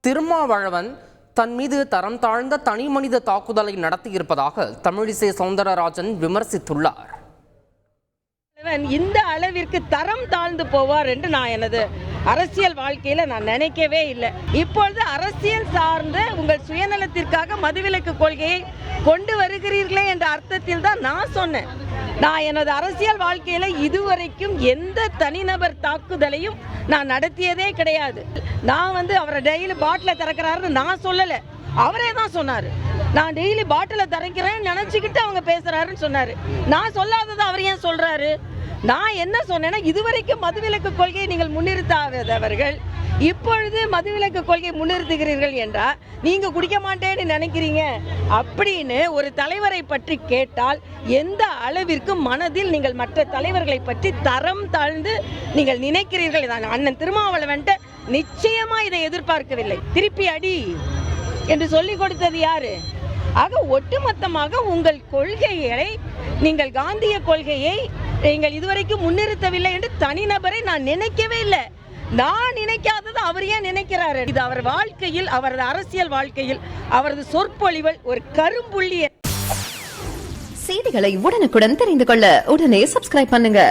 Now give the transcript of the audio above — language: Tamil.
திருமாவளவன் தன் மீது தரம் தாழ்ந்த தனி மனித தாக்குதலை நடத்தியிருப்பதாக தமிழிசை சவுந்தரராஜன் விமர்சித்துள்ளார். இந்த அளவிற்கு தரம் தாழ்ந்து போவார் என்று நான் எனது அரசியல் வாழ்க்கையில நான் நினைக்கவே இல்லை. இப்பொழுது அரசியல் சார்ந்த உங்கள் சுயநலத்திற்காக மதுவிலக்கு கொள்கையை கொண்டு வருகிறீர்களே என்ற அர்த்தத்தில் தான் நான் சொன்னேன். நான் எனது அரசியல் வாழ்க்கையில இதுவரைக்கும் எந்த தனிநபர் தாக்குதலையும் நான் நடத்தியதே கிடையாது. நான் அவரை டெய்லி பாட்டில திறக்கிறாருன்னு நான் சொல்லலை, அவரே தான் சொன்னார். நான் டெய்லி பாட்டில திறக்கிறேன்னு நினைச்சுக்கிட்டு அவங்க பேசுறாருன்னு சொன்னாரு. நான் சொல்லாதது அவர் ஏன் சொல்றாரு? நான் என்ன சொன்னேன்னா, இதுவரைக்கும் மதுவிலக்கு கொள்கையை நீங்கள் முன்னிறுத்தாதவர்கள் இப்பொழுது மதுவிலக்கு கொள்கையை முன்னிறுத்துகிறீர்கள் என்றால் நீங்க குடிக்க மாட்டேன்னு நினைக்கிறீங்க அப்படின்னு ஒரு தலைவரை பற்றி கேட்டால் எந்த அளவிற்கு மனதில் நீங்கள் மற்ற தலைவர்களை பற்றி தரம் தாழ்ந்து நீங்கள் நினைக்கிறீர்கள். அண்ணன் திருமாவளவன் நிச்சயமா இதை எதிர்பார்க்கவில்லை. திருப்பி அடி என்று சொல்லிக் கொடுத்தது யாரு? ஆக ஒட்டுமொத்தமாக உங்கள் கொள்கைகளை, நீங்கள் காந்திய கொள்கையை நீங்கள் இதுவரைக்கும் முன்னிறுத்தவில்லை என்று தனிநபரை நான் நினைக்கவே இல்லை. நான் நினைக்காதது அவர் ஏன் நினைக்கிறாரு? இது அவர் வாழ்க்கையில், அவரது அரசியல் வாழ்க்கையில், அவரது சொற்பொழிவில் ஒரு கரும்புள்ளி. செய்திகளை உடனுக்குடன் தெரிந்து கொள்ள உடனே சப்ஸ்கிரைப் பண்ணுங்க.